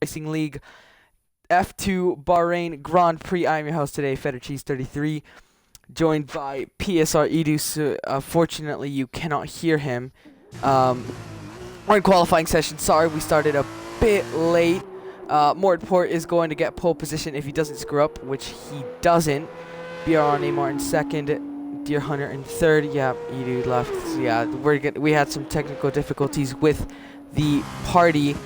Racing League F2 Bahrain Grand Prix. I'm your host today, Cheese33, joined by PSR Edu. Fortunately, you cannot hear him. We're in qualifying session. Sorry, we started a bit late. Mortport is going to get pole position if he doesn't screw up, which he doesn't. BRL Neymar in second, Deer Hunter in third. Yeah, Edu left. So yeah, we had some technical difficulties with the party.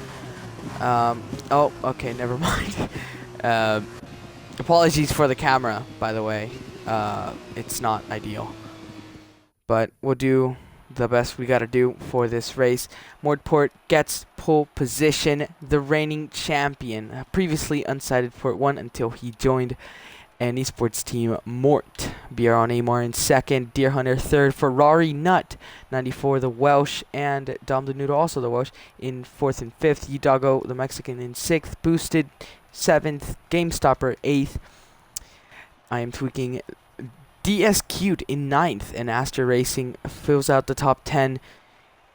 Oh, okay, never mind. Apologies for the camera, by the way. It's not ideal, but we'll do the best we gotta do for this race. Mortport gets pole position, the reigning champion, previously unsighted Port 1 until he joined an esports team, Mort. BRL Neymar in second, Deer Hunter third, Ferrari Nut 94, the Welsh, and Dom the Noodle, also the Welsh, in fourth and fifth. Udago, the Mexican, in sixth. Boosted seventh. Game Stopper eighth. I am tweaking. DS Cute in ninth, and Aster Racing fills out the top 10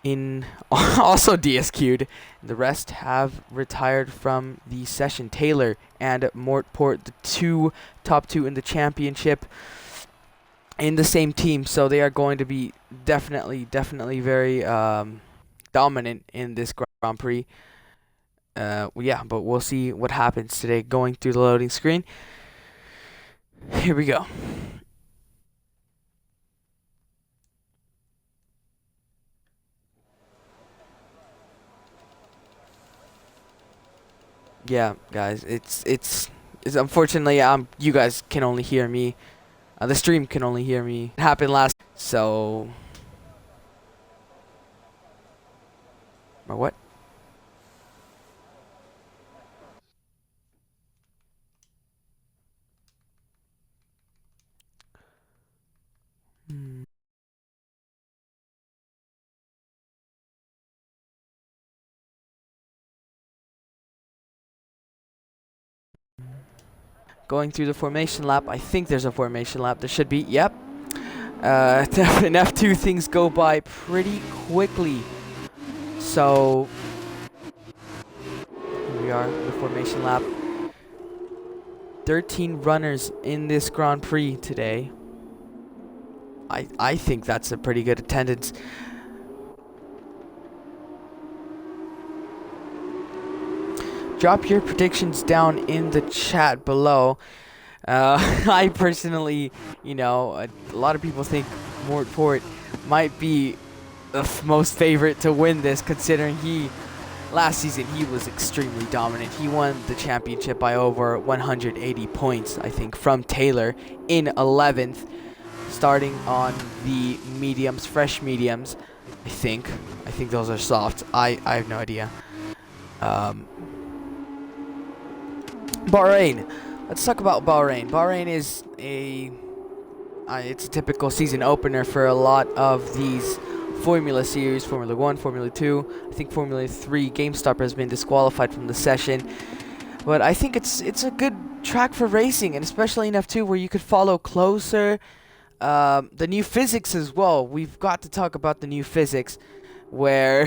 in also DSQ'd. The rest have retired from the session. Taylor and Mortport, the top two in the championship, in the same team, so they are going to be definitely very dominant in this Grand Prix. Yeah, but we'll see what happens today. Going through the loading screen. Here we go. Yeah, guys, it's unfortunately you guys can only hear me. The stream can only hear me. It happened last, so or what? Going through the formation lap. I think there's a formation lap. There should be. Yep. In F2 things go by pretty quickly. So here we are, the formation lap. 13 runners in this Grand Prix today. I think that's a pretty good attendance. Drop your predictions down in the chat below. I personally, a lot of people think Mortport might be the most favorite to win this, considering last season he was extremely dominant. He won the championship by over 180 points, I think, from Taylor in 11th, starting on the mediums, fresh mediums. I think those are soft. I have no idea. Bahrain. Let's talk about Bahrain. Bahrain is it's a typical season opener for a lot of these Formula Series, Formula 1, Formula 2. I think Formula 3 GameStop has been disqualified from the session. But I think it's a good track for racing, and especially in F2 where you could follow closer. The new physics as well. We've got to talk about the new physics where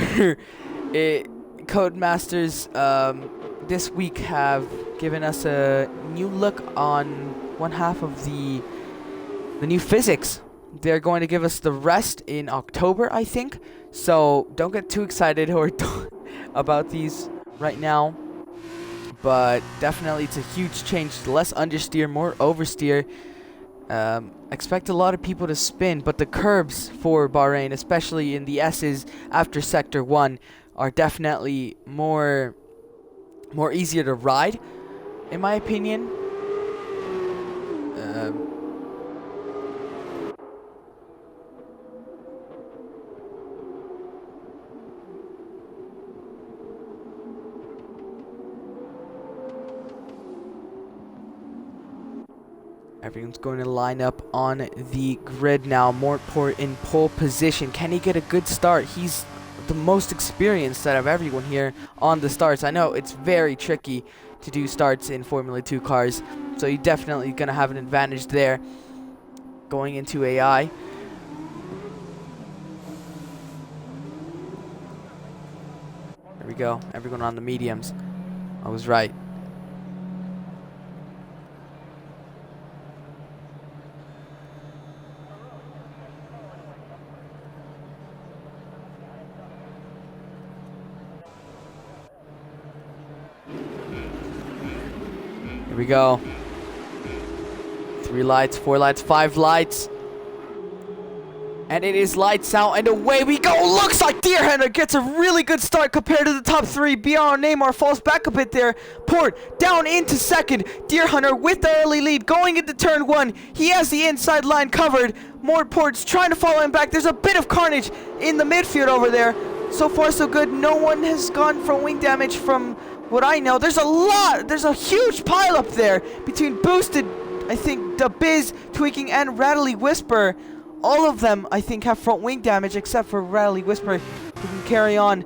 Codemasters this week have given us a new look on one half of the new physics. They're going to give us the rest in October, I think. So don't get too excited or about these right now. But definitely it's a huge change. Less understeer, more oversteer. Expect a lot of people to spin, but the curbs for Bahrain, especially in the S's after Sector 1, are definitely more easier to ride, in my opinion. Everyone's going to line up on the grid now. Mortport in pole position. Can he get a good start? He's the most experienced out of everyone here on the starts. I know it's very tricky to do starts in Formula 2 cars, so you're definitely going to have an advantage there going into AI. There we go. Everyone on the mediums. I was right. Here we go. 3 lights, 4 lights, 5 lights. And it is lights out, and away we go. Looks like Deer Hunter gets a really good start compared to the top 3. BRL Neymar falls back a bit there. Port down into second. Deer Hunter with the early lead going into turn 1. He has the inside line covered. Port's trying to follow him back. There's a bit of carnage in the midfield over there. So far, so good. No one has gone for wing damage from what I know. There's a huge pile up there between Boosted, I think, the Biz, Tweaking, and Rattly Whisper. All of them, I think, have front wing damage except for Rattly Whisper, who can carry on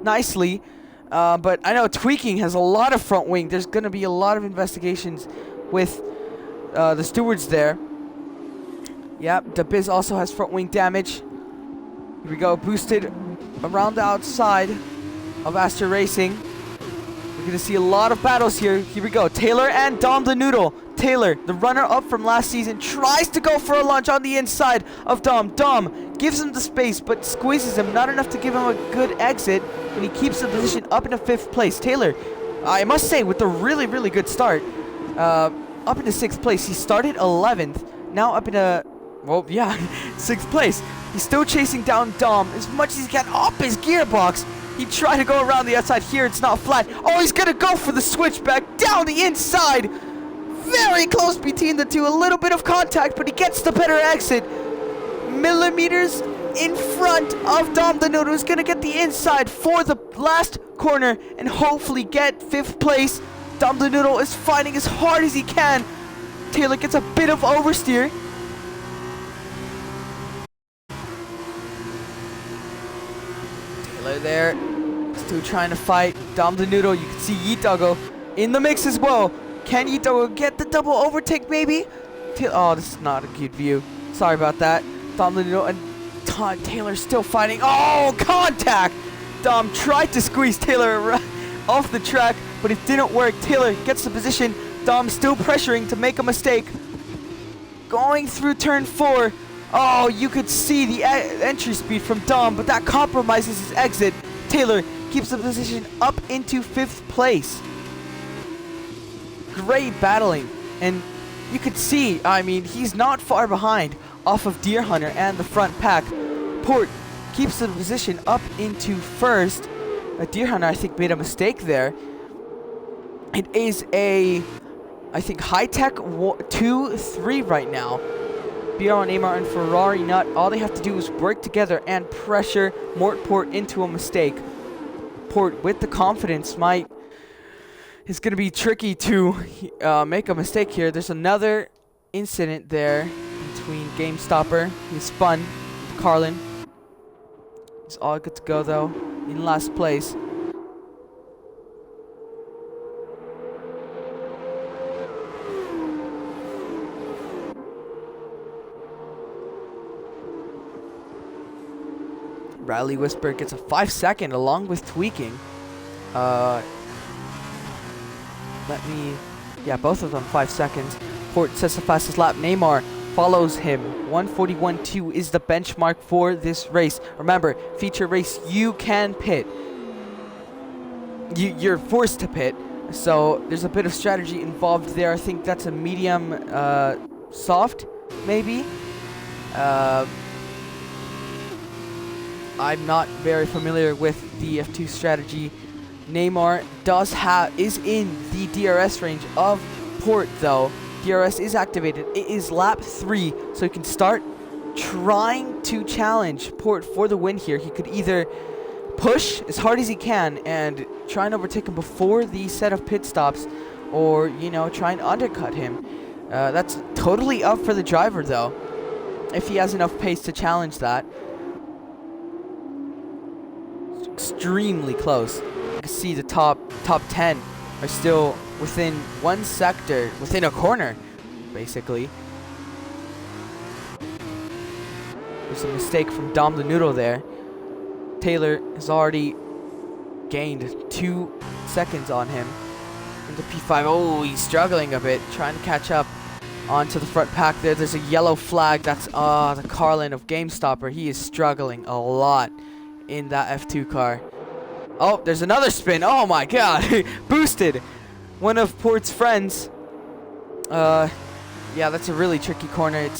nicely. But I know Tweaking has a lot of front wing. There's going to be a lot of investigations with the stewards there. Yep, the Biz also has front wing damage. Here we go, Boosted around the outside of Aster Racing. We're going to see a lot of battles here. Here we go, Taylor and Dom the Noodle. Taylor, the runner-up from last season, tries to go for a launch on the inside of Dom. Dom gives him the space, but squeezes him. Not enough to give him a good exit, and he keeps the position up into 5th place. Taylor, I must say, with a really, really good start, up into 6th place. He started 11th, now up into, well, yeah, 6th place. He's still chasing down Dom as much as he can up his gearbox. He tried to go around the outside here. It's not flat. Oh, he's going to go for the switchback down the inside. Very close between the two. A little bit of contact, but he gets the better exit. Millimeters in front of Dom the Noodle, who's going to get the inside for the last corner and hopefully get 5th place. Dom the Noodle is fighting as hard as he can. Taylor gets a bit of oversteer. Taylor there, still trying to fight Dom the Noodle. You can see Yeet in the mix as well. Can Yeet get the double overtake maybe? Oh, this is not a good view. Sorry about that. Dom the Noodle and Taylor still fighting. Oh, contact! Dom tried to squeeze Taylor off the track, but it didn't work. Taylor gets the position. Dom still pressuring to make a mistake. Going through turn 4. Oh, you could see the entry speed from Dom, but that compromises his exit. Taylor keeps the position up into 5th place. Great battling, and you could see, I mean, he's not far behind off of Deer Hunter and the front pack. Port keeps the position up into 1st. Deer Hunter, I think, made a mistake there. It is a, I think, high-tech 2-3 right now. BRL, Neymar, and Ferrari Nut, all they have to do is work together and pressure Port into a mistake. Port, with the confidence, it's going to be tricky to make a mistake here. There's another incident there between Game Stopper. He spun Carlin. He's all good to go, though, in last place. Rattly Whisper gets a 5-second along with Tweaking. Both of them 5 seconds. Port sets the fastest lap. Neymar follows him. 1:41.2 is the benchmark for this race. Remember, feature race, you can pit. You're forced to pit. So there's a bit of strategy involved there. I think that's a medium soft, maybe. I'm not very familiar with the F2 strategy. Neymar is in the DRS range of Port, though. DRS is activated. It is lap 3, so he can start trying to challenge Port for the win here. He could either push as hard as he can and try and overtake him before the set of pit stops, or, try and undercut him. That's totally up for the driver, though, if he has enough pace to challenge that. It's extremely close. You can see the top 10 are still within one sector, within a corner, basically. There's a mistake from Dom the Noodle there. Taylor is already gained 2 seconds on him in the P5. Oh, he's struggling a bit, trying to catch up onto the front pack there. There's a yellow flag. That's the Carlin of GameStopper. He is struggling a lot in that F2 car. Oh, there's another spin. Oh my god. Boosted one of Port's friends. Yeah, that's a really tricky corner.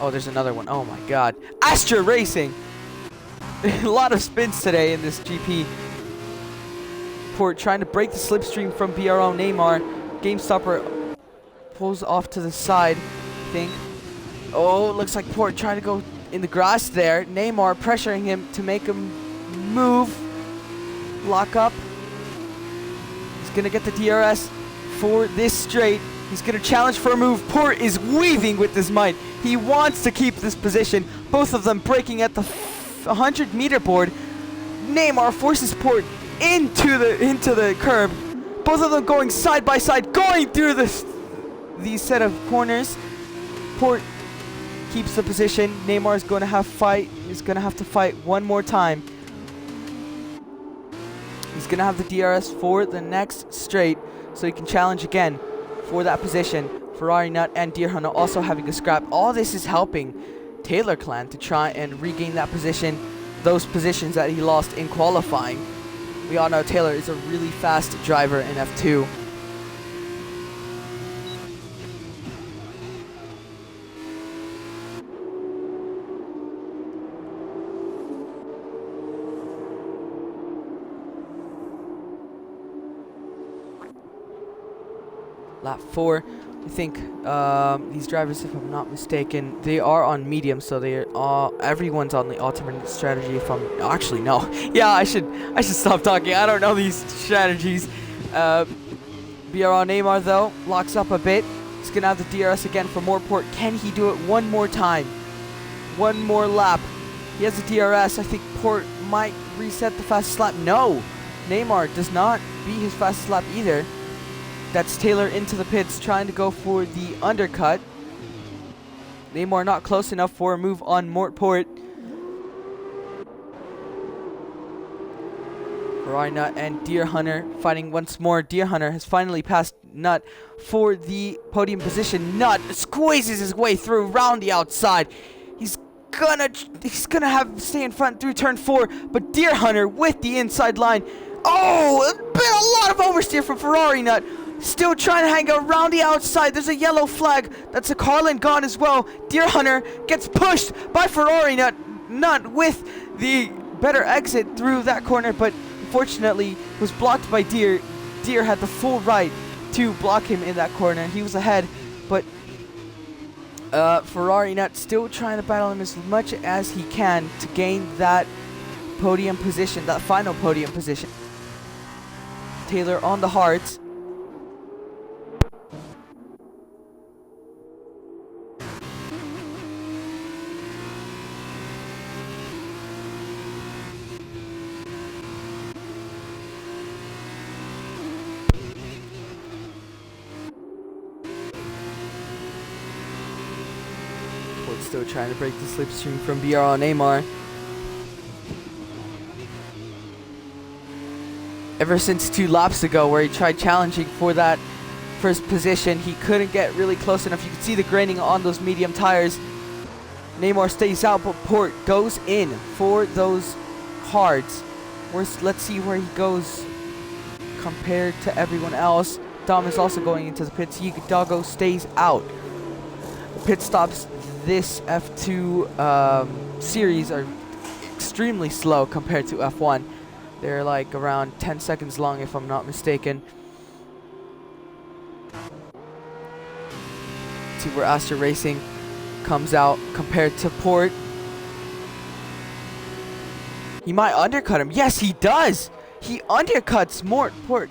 Oh, there's another one. Oh my god. Astra Racing. A lot of spins today in this GP. Port trying to break the slipstream from BRL Neymar. GameStopper pulls off to the side, I think. Oh, looks like Port trying to go in the grass there. Neymar pressuring him to make him move. Lock up. He's going to get the DRS for this straight. He's going to challenge for a move. Port is weaving with his might. He wants to keep this position. Both of them breaking at the 100-meter board. Neymar forces Port into the curb. Both of them going side by side, going through these set of corners. Port keeps the position. Neymar is going to have to fight one more time. He's going to have the DRS for the next straight, so he can challenge again for that position. Ferrari Nut and Deer Hunter also having a scrap. All this is helping Taylor Clan to try and regain that position, those positions that he lost in qualifying. We all know Taylor is a really fast driver in F2. Lap 4, I think these drivers, if I'm not mistaken, they are on medium, so everyone's on the alternate strategy. If I'm actually no, yeah, I should stop talking. I don't know these strategies. BRL Neymar though locks up a bit. He's gonna have the DRS again for more Port. Can he do it one more time? One more lap. He has the DRS. I think Port might reset the fastest lap. No, Neymar does not beat his fastest lap either. That's Taylor into the pits, trying to go for the undercut. Neymar not close enough for a move on Mortport. Ferrari Nut and Deer Hunter fighting once more. Deer Hunter has finally passed Nut for the podium position. Nut squeezes his way through around the outside. He's gonna have stay in front through turn 4, but Deer Hunter with the inside line. Oh, been a lot of oversteer from Ferrari Nut. Still trying to hang around the outside. There's a yellow flag. That's a Carlin gone as well. Deer Hunter gets pushed by Ferrari Nut with the better exit through that corner, but unfortunately was blocked by Deer. Deer had the full right to block him in that corner. He was ahead, but Ferrari Nut still trying to battle him as much as he can to gain that podium position, that final podium position. Taylor on the hards. Still trying to break the slipstream from BRL Neymar. Ever since 2 laps ago where he tried challenging for that first position, he couldn't get really close enough. You can see the graining on those medium tires. Neymar stays out, but Port goes in for those hards. Let's see where he goes compared to everyone else. Dom is also going into the pits. Doggo stays out. Pit stops this F2 series are extremely slow compared to F1. They're like around 10 seconds long, if I'm not mistaken. See where Astra Racing comes out compared to Port. He might undercut him. Yes, he does. He undercuts Port.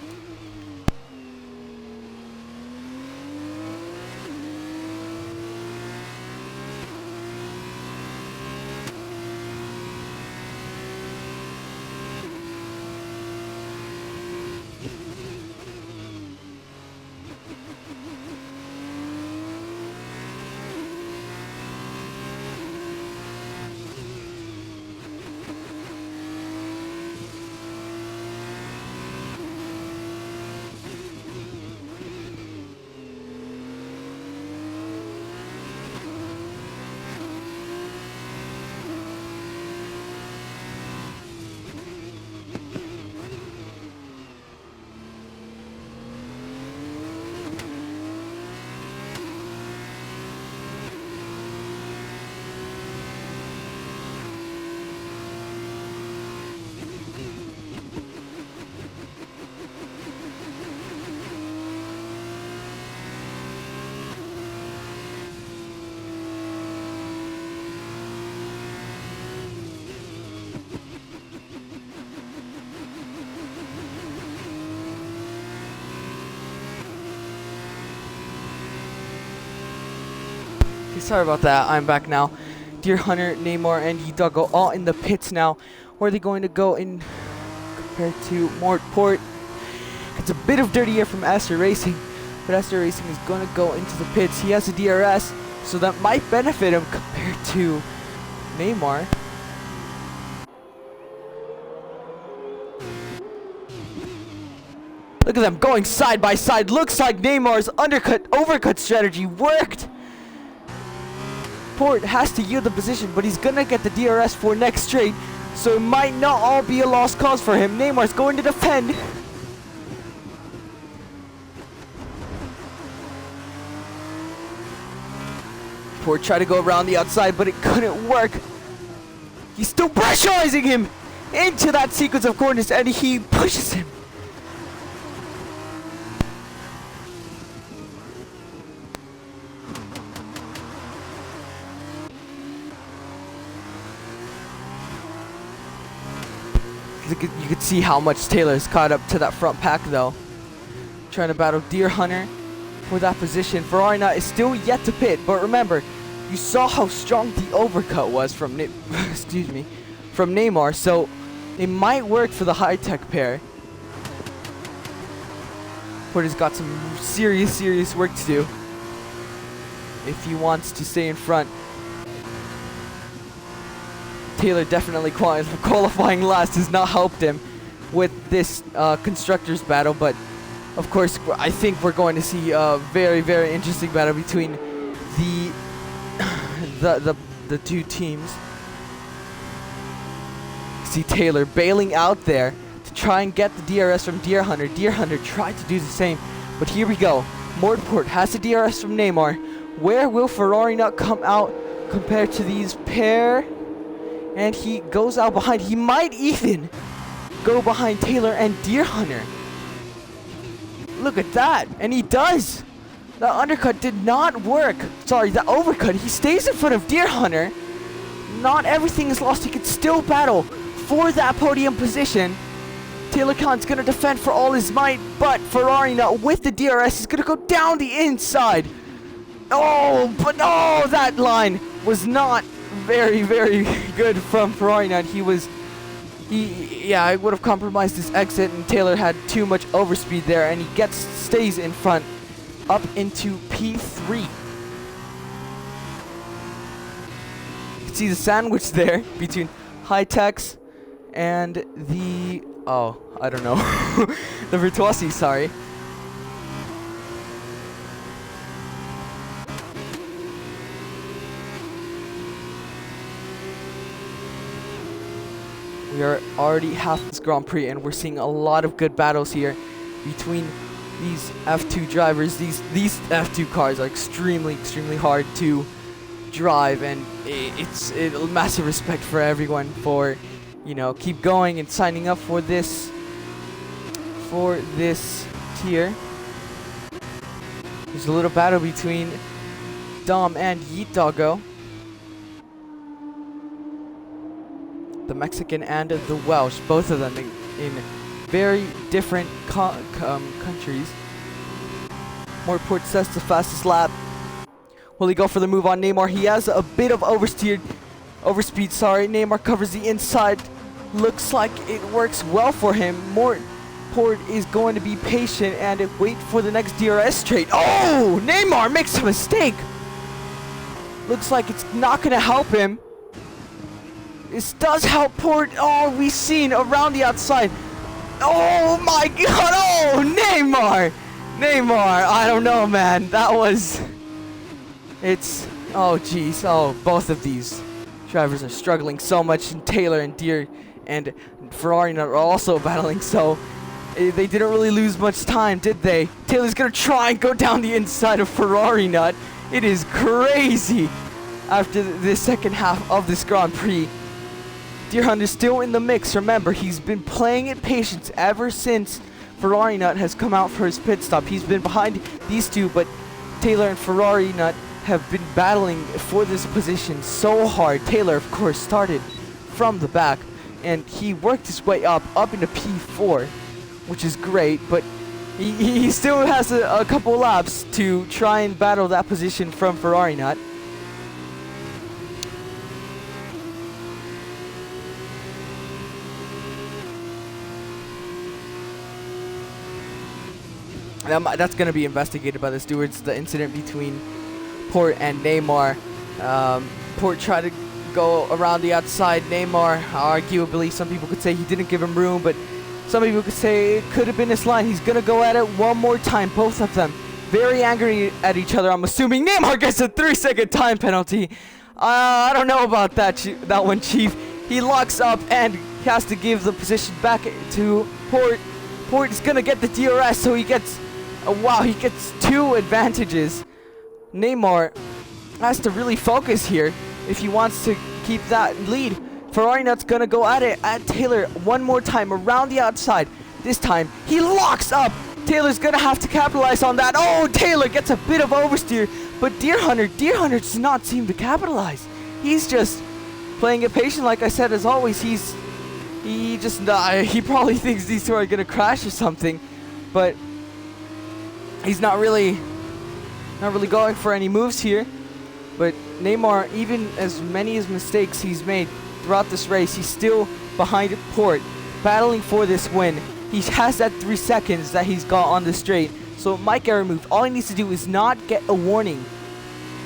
Sorry about that. I'm back now. Deer Hunter, Neymar, and Hidalgo all in the pits now. Where are they going to go in compared to Mortport? It's a bit of dirty air from Aster Racing, but Aster Racing is going to go into the pits. He has a DRS, so that might benefit him compared to Neymar. Look at them going side by side. Looks like Neymar's overcut strategy worked. Port has to yield the position, but he's gonna get the DRS for next straight, so it might not all be a lost cause for him. Neymar's going to defend. Port tried to go around the outside, but it couldn't work. He's still pressurizing him into that sequence of corners, and he pushes him. You could see how much Taylor's caught up to that front pack though. Trying to battle Deer Hunter for that position. Ferrari Nut is still yet to pit, but remember, you saw how strong the overcut was from from Neymar, so it might work for the high-tech pair. Porter's got some serious work to do if he wants to stay in front. Taylor definitely qualifying last has not helped him with this constructors battle, but of course I think we're going to see a very interesting battle between the two teams. See Taylor bailing out there to try and get the DRS from Deer Hunter. Deer Hunter tried to do the same, but here we go. Mortport has the DRS from Neymar. Where will Ferrari Nut come out compared to these pair? And he goes out behind. He might even go behind Taylor and Deer Hunter. Look at that. And he does. The undercut did not work. Sorry, the overcut. He stays in front of Deer Hunter. Not everything is lost. He can still battle for that podium position. Taylor Khan's going to defend for all his might, but Ferrari Nut with the DRS is going to go down the inside. Oh, but oh, that line was not very good from Ferrari Nut. I would have compromised his exit, and Taylor had too much overspeed there, and he stays in front up into P3. You can see the sandwich there between High-Techs and the I don't know the Virtuosi, sorry. We are already half this Grand Prix, and we're seeing a lot of good battles here between these F2 drivers. These F2 cars are extremely hard to drive, and it's massive respect for everyone for, keep going and signing up for this tier. There's a little battle between Dom and Yeet Doggo. The Mexican and the Welsh, both of them in very different countries. Mortport sets the fastest lap. Will he go for the move on Neymar? He has a bit of overspeed. Neymar covers the inside. Looks like it works well for him. Mortport is going to be patient and wait for the next DRS straight. Oh, Neymar makes a mistake. Looks like it's not going to help him. This does help Port. Oh, we've seen around the outside. Oh my god. Oh, Neymar. I don't know, man. Oh, jeez. Oh, both of these drivers are struggling so much. And Taylor and Deer and Ferrari are also battling. So they didn't really lose much time, did they? Taylor's going to try and go down the inside of Ferrari Nut. It is crazy after the second half of this Grand Prix. Deer Hunter is still in the mix. Remember, he's been playing it patience ever since Ferrari Nut has come out for his pit stop. He's been behind these two, but Taylor and Ferrari Nut have been battling for this position so hard. Taylor, of course, started from the back, and he worked his way up into P4, which is great, but he still has a couple laps to try and battle that position from Ferrari Nut. That's going to be investigated by the stewards, the incident between Port and Neymar. Port tried to go around the outside. Neymar, arguably, some people could say he didn't give him room, but some people could say it could have been his line. He's going to go at it one more time, both of them very angry at each other. I'm assuming Neymar gets a 3-second time penalty. I don't know about that one, Chief. He locks up and has to give the position back to Port. Port is going to get the DRS, so he gets, wow, he gets 2 advantages. Neymar has to really focus here if he wants to keep that lead. Ferrari Nut's going to go at it at Taylor one more time around the outside. This time, he locks up. Taylor's going to have to capitalize on that. Oh, Taylor gets a bit of oversteer, but Deer Hunter does not seem to capitalize. He's just playing it patient, like I said, as always. He probably thinks these two are going to crash or something, but he's not really going for any moves here. But Neymar, even as many as mistakes he's made throughout this race, he's still behind Port, battling for this win. He has that 3 seconds that he's got on the straight, so it might get removed. All he needs to do is not get a warning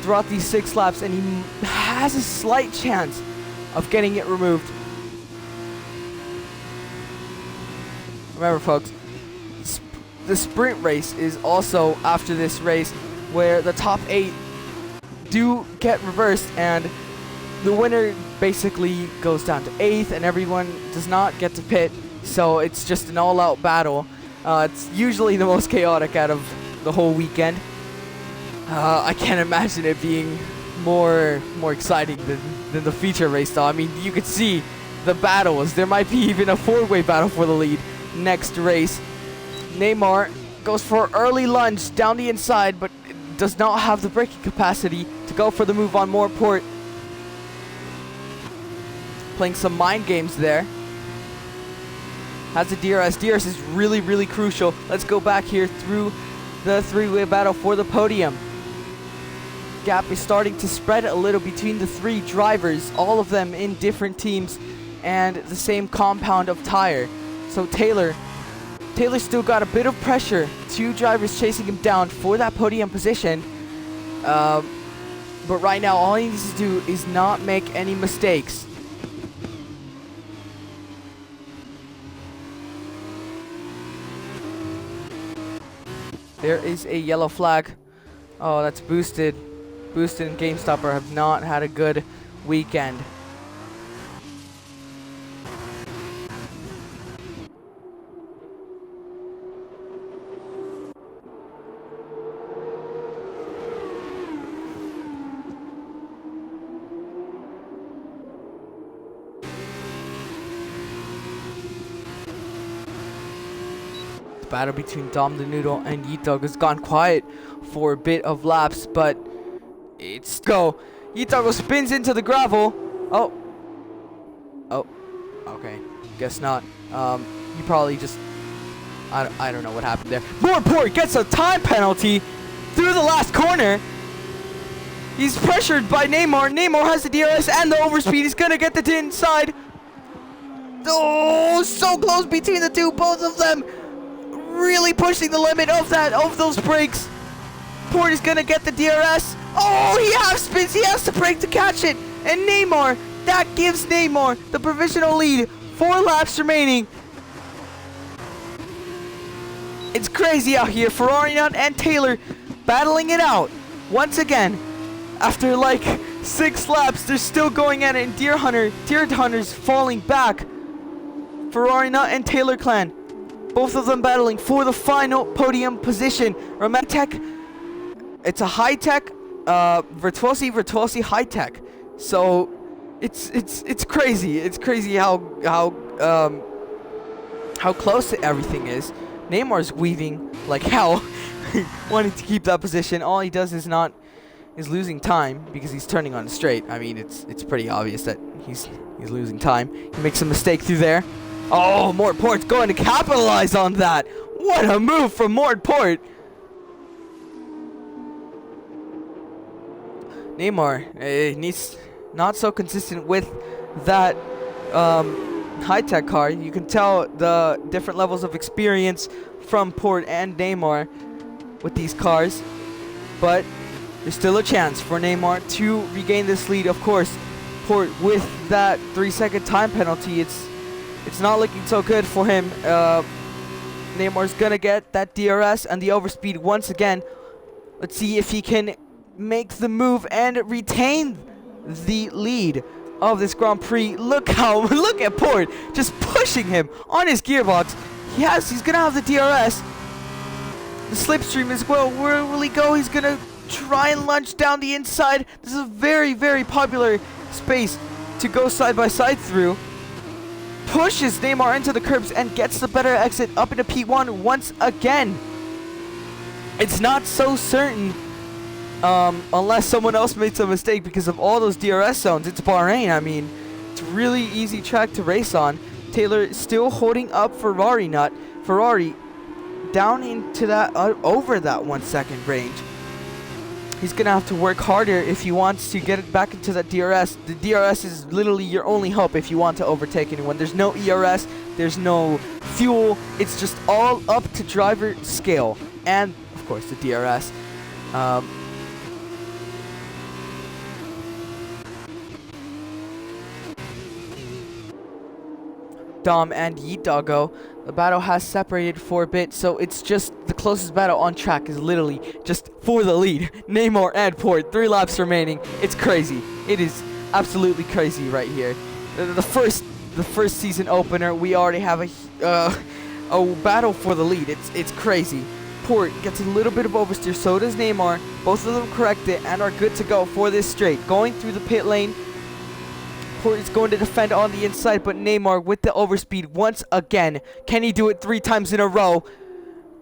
throughout these 6 laps, and he has a slight chance of getting it removed. Remember, folks, the sprint race is also after this race, where the top 8 do get reversed, and the winner basically goes down to 8th, and everyone does not get to pit. So it's just an all-out battle. It's usually the most chaotic out of the whole weekend. I can't imagine it being more exciting than the feature race, though. I mean, you could see the battles. There might be even a 4-way battle for the lead next race. Neymar goes for an early lunge down the inside, but does not have the braking capacity to go for the move on more Port. Playing some mind games there. Has the DRS. DRS is really crucial. Let's go back here through the 3-way battle for the podium. Gap is starting to spread a little between the 3 drivers, all of them in different teams and the same compound of tire. So Taylor's still got a bit of pressure. 2 drivers chasing him down for that podium position. But right now, all he needs to do is not make any mistakes. There is a yellow flag. Oh, that's Boosted. Boosted and GameStopper have not had a good weekend. Battle between Dom the Noodle and Yeet Dog has gone quiet for a bit of laps, but it's go. Yeet Dog spins into the gravel. Oh, okay. Guess not. He probably just, I don't know what happened there. Port gets a time penalty through the last corner. He's pressured by Neymar. Neymar has the DRS and the overspeed. He's gonna get the inside. Oh, so close between the two, both of them. Really pushing the limit of those brakes. Port is gonna get the DRS. Oh, he half spins. He has to brake to catch it. And Neymar, that gives Neymar the provisional lead. 4 laps remaining. It's crazy out here. Ferrari Nut and Taylor battling it out once again. After like 6 laps, they're still going at it. And Deer Hunter's falling back. Ferrari Nut and Taylor Clan, both of them battling for the final podium position. Tech, it's a high-tech, Virtuosi high-tech. So it's crazy. It's crazy how close everything is. Neymar's weaving like hell, wanting to keep that position. All he does is losing time because he's turning on the straight. I mean, it's pretty obvious that he's losing time. He makes a mistake through there. Oh, Mort Port's going to capitalize on that. What a move from Mort Port. Neymar needs not so consistent with that high-tech car. You can tell the different levels of experience from Port and Neymar. with these cars. But there's still a chance for Neymar to regain this lead. Of course, Port with that 3-second time penalty, it's not looking so good for him. Neymar's gonna get that DRS and the overspeed once again. Let's see if he can make the move and retain the lead of this Grand Prix. Look at Port just pushing him on his gearbox. He's gonna have the DRS. The slipstream as well. Where will he go? He's gonna try and lunge down the inside. This is a very, very popular space to go side by side through. Pushes Neymar into the curbs and gets the better exit up into P1 once again. It's not so certain unless someone else makes a mistake because of all those DRS zones. It's Bahrain. I mean, it's a really easy track to race on. Taylor still holding up Ferrari down into that over that 1 second range. He's gonna have to work harder if he wants to get it back into that DRS. The DRS is literally your only hope if you want to overtake anyone. There's no ERS, there's no fuel. It's just all up to driver skill and, of course, the DRS. Dom and Yeet Doggo. The battle has separated for a bit, so it's just the closest battle on track is literally just for the lead. Neymar and Port, 3 laps remaining. It's crazy. It is absolutely crazy right here. The first season opener, we already have a battle for the lead. It's crazy. Port gets a little bit of oversteer, so does Neymar. Both of them correct it and are good to go for this straight. Going through the pit lane. Port is going to defend on the inside, but Neymar with the overspeed once again. Can he do it 3 times in a row?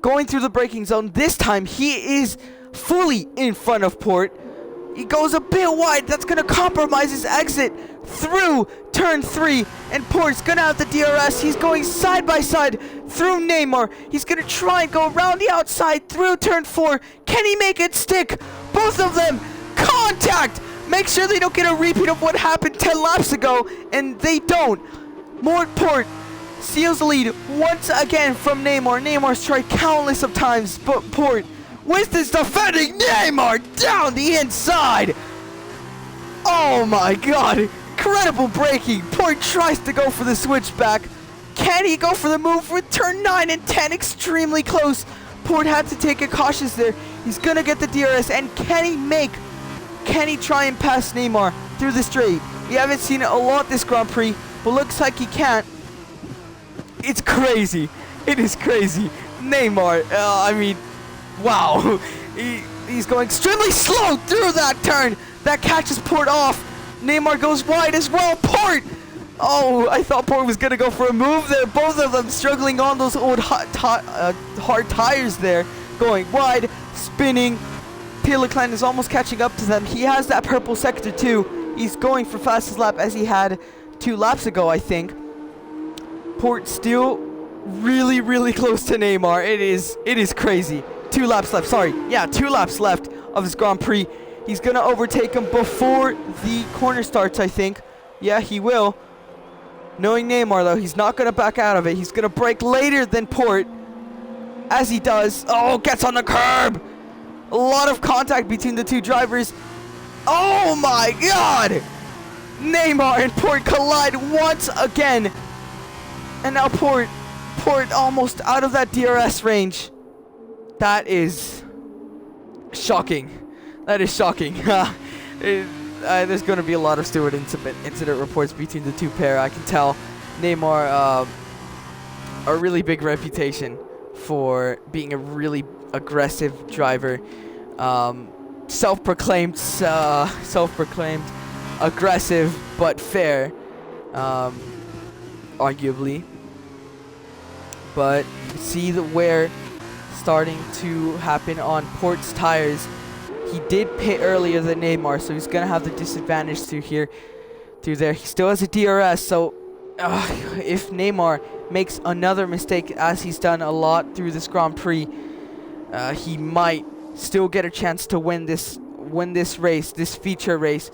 Going through the braking zone. This time he is fully in front of Port. He goes a bit wide. That's going to compromise his exit through turn 3. And Port's going to have the DRS. He's going side by side through Neymar. He's going to try and go around the outside through turn 4. Can he make it stick? Both of them contact. Make sure they don't get a repeat of what happened 10 laps ago, and they don't. Port seals the lead once again from Neymar. Neymar's tried countless of times, but Port with this defending Neymar down the inside. Oh my god, incredible braking. Port tries to go for the switchback. Can he go for the move with turn 9 and 10? Extremely close. Port had to take it cautious there. He's gonna get the DRS, and can he try and pass Neymar through the straight? We haven't seen it a lot this Grand Prix, but looks like he can't. It's crazy. It is crazy. Neymar, I mean, wow. He's going extremely slow through that turn. That catches Port off. Neymar goes wide as well. Port! Oh, I thought Port was going to go for a move there. Both of them struggling on those old hard tires there. Going wide, spinning. Leclerc is almost catching up to them. He has that purple sector too. He's going for fastest lap as he had 2 laps ago, I think. Port still really, really close to Neymar. It is crazy. 2 laps left. Sorry. Yeah, 2 laps left of this Grand Prix. He's going to overtake him before the corner starts, I think. Yeah, he will. Knowing Neymar, though, he's not going to back out of it. He's going to brake later than Port. As he does. Oh, gets on the curb. A lot of contact between the 2 drivers. Oh my god! Neymar and Port collide once again. And now Port almost out of that DRS range. That is shocking. That is shocking. There's going to be a lot of steward incident reports between the 2 pair. I can tell Neymar a really big reputation for being a really aggressive driver, self-proclaimed aggressive but fair, arguably. But you can see the wear starting to happen on Port's tires. He did pit earlier than Neymar, so he's gonna have the disadvantage through there. He still has a DRS, so if Neymar makes another mistake, as he's done a lot through this Grand Prix, he might still get a chance to win this race, this feature race.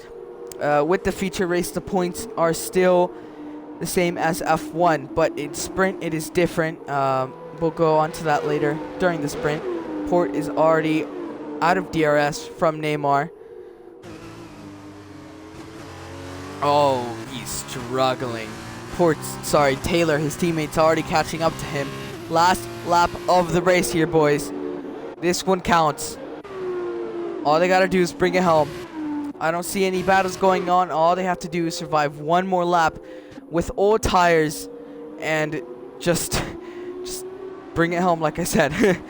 With the feature race, the points are still the same as F1, but in sprint it is different. We'll go on to that later during the sprint. Port is already out of DRS from Neymar. Oh, he's struggling. Taylor, his teammate's already catching up to him. Last lap of the race here, boys. This one counts. All they gotta do is bring it home. I don't see any battles going on. All they have to do is survive one more lap with old tires and just bring it home, like I said.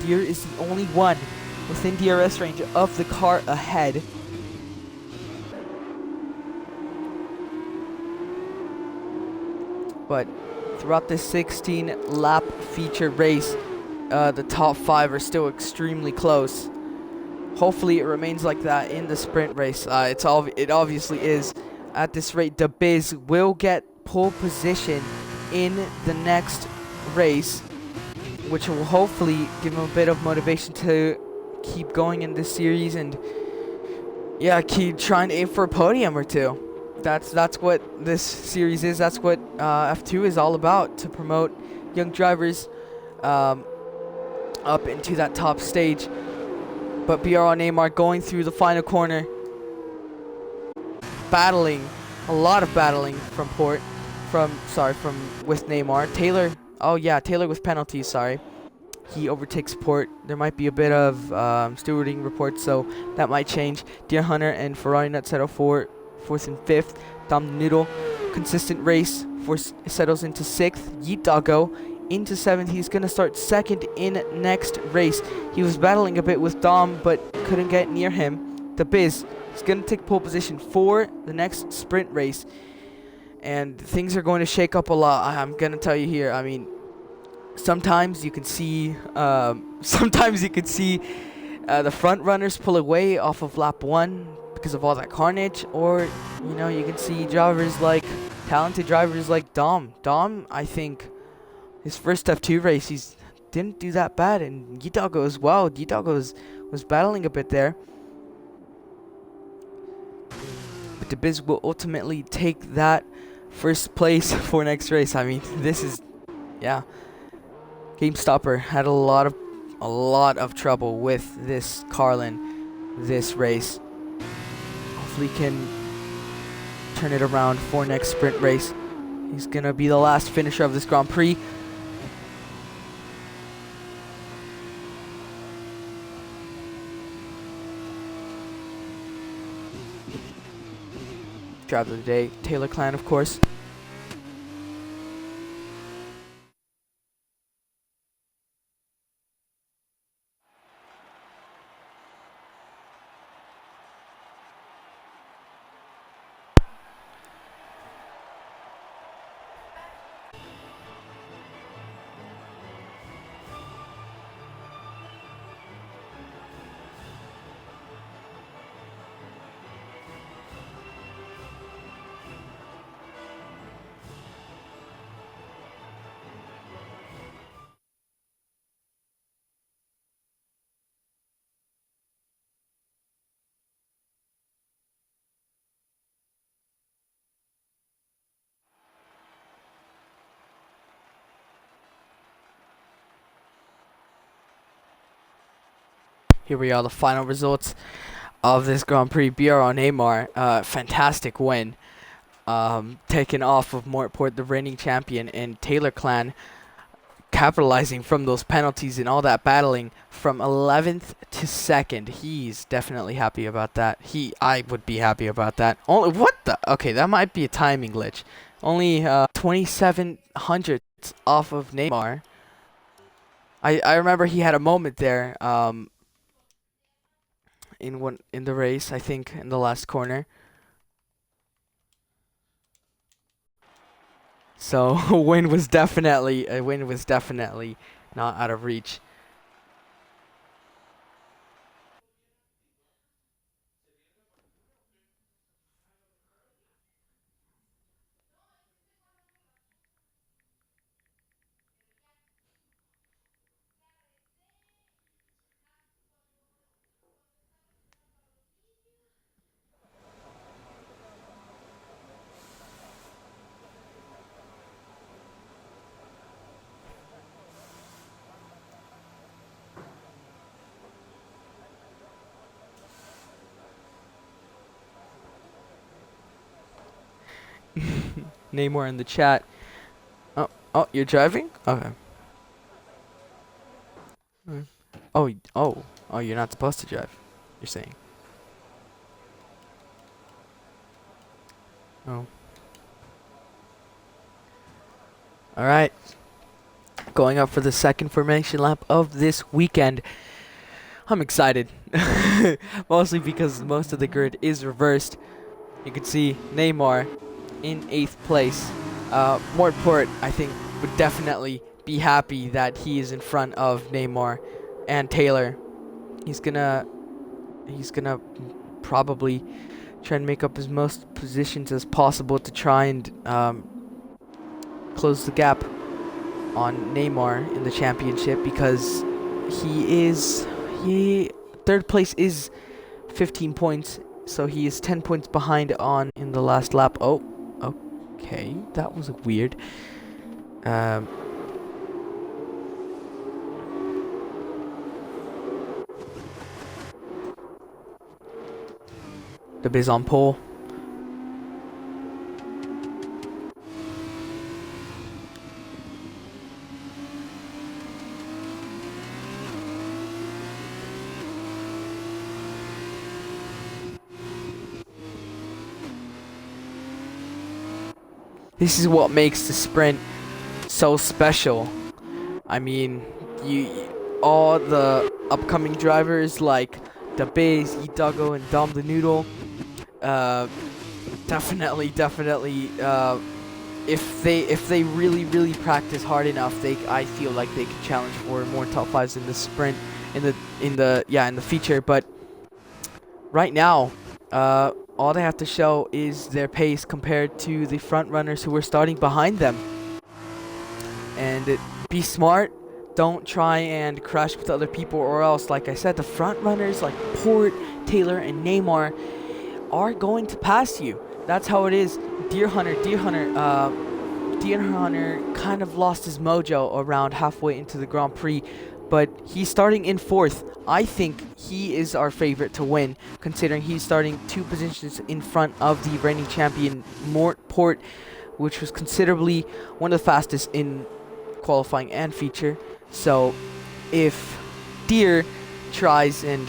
Deere is the only one within DRS range of the car ahead. But throughout this 16-lap feature race, the top 5 are still extremely close. Hopefully it remains like that in the sprint race. It obviously is. At this rate, the Biz will get pole position in the next race, which will hopefully give him a bit of motivation to keep going in this series and, yeah, keep trying to aim for a podium or two. That's what this series is. That's what F2 is all about, to promote young drivers up into that top stage. But BRL Neymar going through the final corner, battling, a lot of battling from with Neymar. Taylor with penalties, sorry. He overtakes Port. There might be a bit of stewarding reports, so that might change. Deer Hunter and Ferrari Nut settle for 4th and 5th. Dom Noodle, consistent race, settles into 6th. Yeet Doggo into 7th. He's going to start 2nd in next race. He was battling a bit with Dom, but couldn't get near him. The Biz is going to take pole position for the next sprint race. And things are going to shake up a lot. I'm going to tell you here. I mean, sometimes you can see the front runners pull away off of lap 1 because of all that carnage, or you can see talented drivers like Dom. I think his first F2 race, he didn't do that bad, and Gitago as well. Gitago was battling a bit there, but the Biz will ultimately take that first place for next race. I mean, this is, yeah. Game Stopper had a lot of trouble with this Carlin this race. Hopefully he can turn it around for next sprint race. He's gonna be the last finisher of this Grand Prix. Driver of the day, Taylor Clan, of course. Here we are, the final results of this Grand Prix. BRL Neymar, fantastic win. Taken off of Mortport, the reigning champion, and Taylor Clan capitalizing from those penalties and all that battling from 11th to 2nd. He's definitely happy about that. I would be happy about that. Okay, that might be a timing glitch. Only 27 hundredths off of Neymar. I remember he had a moment there. In the race, I think in the last corner. So a win was definitely not out of reach. Neymar in the chat. Oh, you're driving? Okay. Oh, you're not supposed to drive. You're saying. Oh. All right. Going up for the second formation lap of this weekend. I'm excited. Mostly because most of the grid is reversed. You can see Neymar in 8th place. Mortport, I think, would definitely be happy that he is in front of Neymar and Taylor. He's gonna probably try and make up as most positions as possible to try and close the gap on Neymar in the championship, because third place is 15 points, so he is 10 points behind on in the last lap. Oh, okay, that was weird. The Biz on pole. This is what makes the sprint so special. I mean, all the upcoming drivers like the Biz, Yidago, and Dom the Noodle, definitely, if they really practice hard enough, I feel like they can challenge for more top 5s in the sprint, in the feature. But right now, all they have to show is their pace compared to the front runners who are starting behind them. And be smart. Don't try and crash with other people, or else, like I said, the front runners like Port, Taylor, and Neymar are going to pass you. That's how it is. Deer Hunter kind of lost his mojo around halfway into the Grand Prix, but he's starting in 4th. I think he is our favorite to win, considering he's starting 2 positions in front of the reigning champion Port, which was considerably one of the fastest in qualifying and feature. So if Deer tries and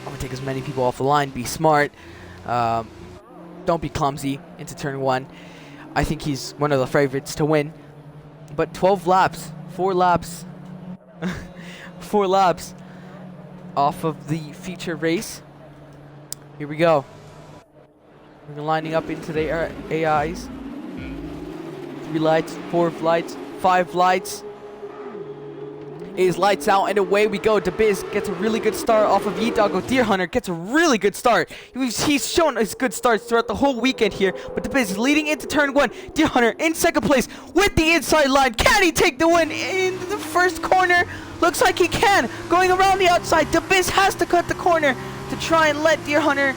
overtake as many people off the line, be smart, don't be clumsy into turn 1, I think he's one of the favorites to win. But 12 laps, 4 laps 4 laps off of the feature race. Here we go. We're lining up into the AIs. 3 lights, 4 lights, 5 lights. It is lights out, and away we go. DeBiz gets a really good start off of Yidago. Deer Hunter gets a really good start. He's shown his good starts throughout the whole weekend here, but DeBiz is leading into turn 1. Deer Hunter in 2nd place with the inside line. Can he take the win in the first corner? Looks like he can. Going around the outside, DeBiz has to cut the corner to try and let Deer Hunter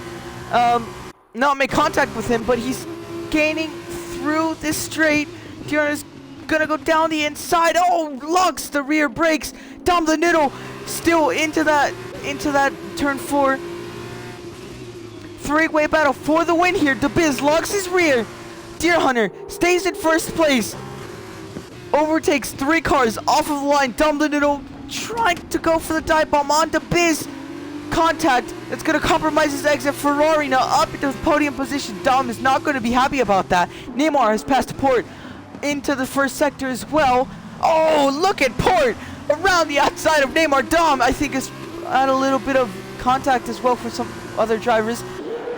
not make contact with him, but he's gaining through this straight. Deer Hunter's gonna go down the inside. Oh, Lux, the rear brakes. Down the middle, still into that turn 4. 3-way battle for the win here. DeBiz Lux is rear. Deer Hunter stays in 1st place. Overtakes 3 cars off of the line. Down the middle, trying to go for the dive bomb on DeBiz. Contact that's gonna compromise his exit. Ferrari now up into podium position. Dom is not gonna be happy about that. Neymar has passed Port into the 1st sector as well. Oh, look at Port around the outside of Neymar. Dom, I think, has had a little bit of contact as well for some other drivers.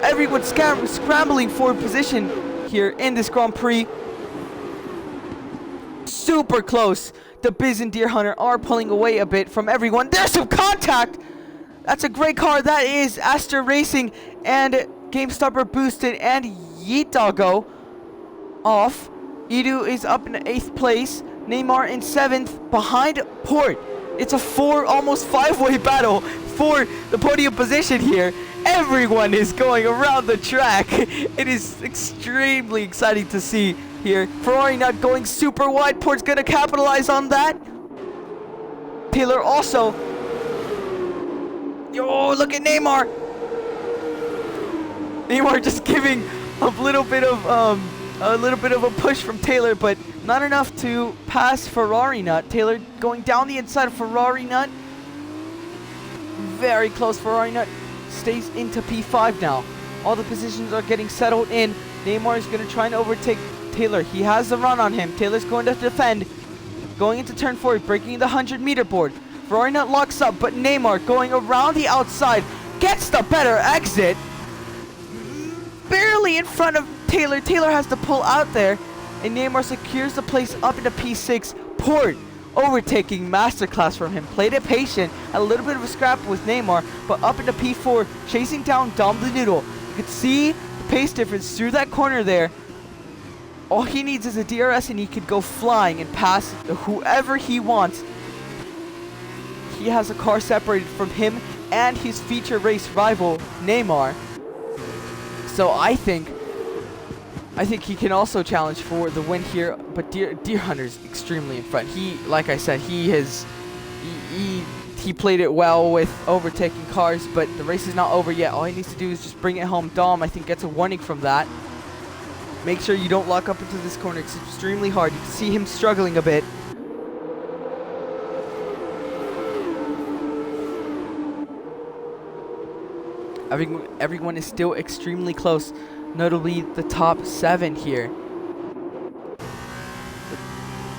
Everyone's scrambling for position here in this Grand Prix. Super close. The Biz and Deer Hunter are pulling away a bit from everyone. There's some contact. That's a great car. That is Aster Racing and GameStopper boosted, and Yidago off. Edu is up in 8th place. Neymar in 7th behind Port. It's a almost 5-way battle for the podium position here. Everyone is going around the track. It is extremely exciting to see here. Ferrari not going super wide. Port's gonna capitalize on that. Taylor also. Yo, look at Neymar. Neymar just giving a little bit of a push from Taylor, but not enough to pass Ferrari Nut. Taylor going down the inside of Ferrari Nut. Very close. Ferrari Nut stays into P5 now. All the positions are getting settled in. Neymar is going to try and overtake Taylor. He has the run on him. Taylor's going to defend. Going into turn 4, breaking the 100-meter board. Ferrari Nut locks up, but Neymar going around the outside gets the better exit. Barely in front of Taylor. Taylor has to pull out there, and Neymar secures the place up into P6. Port overtaking masterclass from him. Played it patient, had a little bit of a scrap with Neymar, but up into P4, chasing down Dom the Noodle. You could see the pace difference through that corner there. All he needs is a DRS and he could go flying and pass whoever he wants. He has a car separated from him and his feature race rival, Neymar. So I think he can also challenge for the win here, but Deer Hunter's extremely in front. He, like I said, he played it well with overtaking cars, but the race is not over yet. All he needs to do is just bring it home. Dom, I think, gets a warning from that. Make sure you don't lock up into this corner. It's extremely hard. You can see him struggling a bit. Everyone is still extremely close, notably the top 7 here. The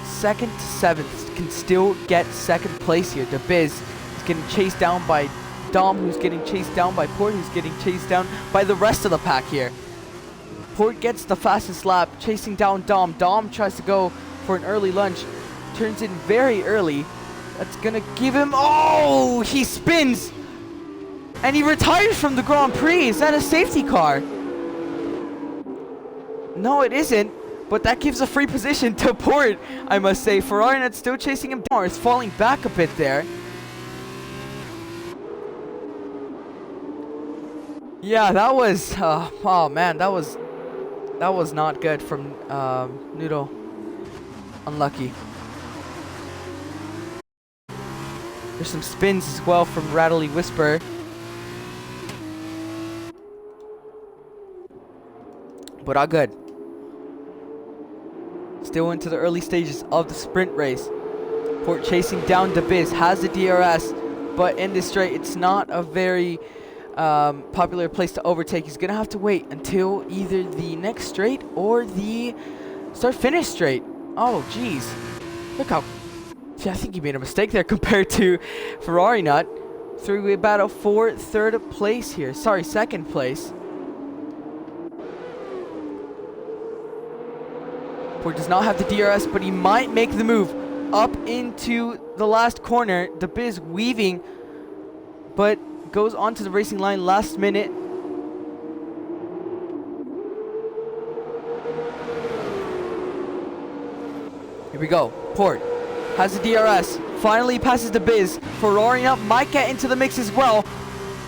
2nd to 7th can still get 2nd place here. The Biz is getting chased down by Dom, who's getting chased down by Port, who's getting chased down by the rest of the pack here. Port gets the fastest lap, chasing down Dom. Dom tries to go for an early lunge, turns in very early. That's gonna give him, oh, he spins! And he retires from the Grand Prix. Is that a safety car? No, it isn't. But that gives a free position to Port, I must say. Ferrari Nut's still chasing him down. It's falling back a bit there. Yeah, that was... oh, man, that was not good from Noodle. Unlucky. There's some spins as well from Rattly Whisper. But all good. Still into the early stages of the sprint race. Port chasing down DeBiz, has the DRS, but in this straight, it's not a very popular place to overtake. He's gonna have to wait until either the next straight or the start-finish straight. Oh, geez. Look how... yeah, I think he made a mistake there compared to Ferrari Nut. Three-way battle for 3rd place here. Sorry, 2nd place. Port does not have the DRS, but he might make the move up into the last corner. The Biz weaving, but goes onto the racing line last minute. Here we go. Port has the DRS. Finally passes the Biz. Ferrari Nut might get into the mix as well.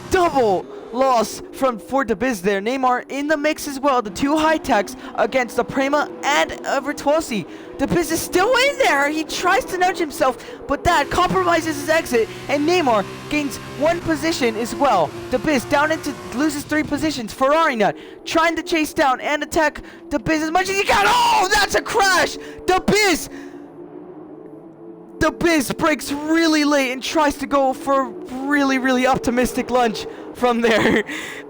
Double loss for the Biz there. Neymar in the mix as well. The 2 high techs against the Prema and Virtuosi. The Biz is still in there. He tries to nudge himself, but that compromises his exit, and Neymar gains 1 position as well. The Biz down into loses 3 positions. Ferrari Nut trying to chase down and attack the Biz as much as he can. Oh, that's a crash. The Biz breaks really late and tries to go for a really optimistic lunge from there.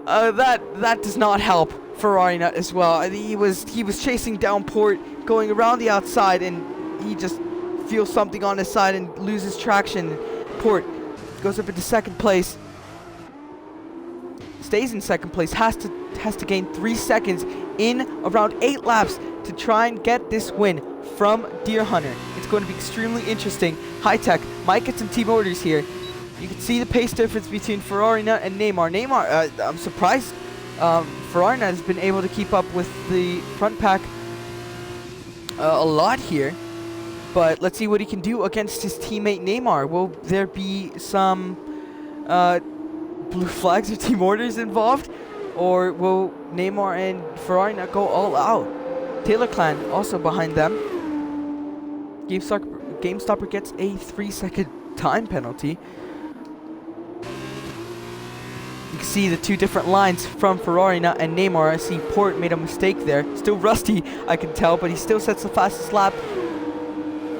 That does not help Ferrari Nut as well. He was chasing down Port, going around the outside, and he just feels something on his side and loses traction. Port goes up into 2nd place, stays in 2nd place, has to gain 3 seconds in around 8 laps to try and get this win from Deer Hunter. It's going to be extremely interesting. High Tech might get some team orders here. You can see the pace difference between Ferrari Nut and Neymar. I'm surprised Ferrari Nut has been able to keep up with the front pack a lot here. But let's see what he can do against his teammate Neymar. Will there be some blue flags or team orders involved? Or will Neymar and Ferrari Nut go all out? Taylor Clan also behind them. GameStopper gets a 3-second time penalty. can see the two different lines from Ferrari and Neymar. I see Port made a mistake there. Still rusty, I can tell, but he still sets the fastest lap.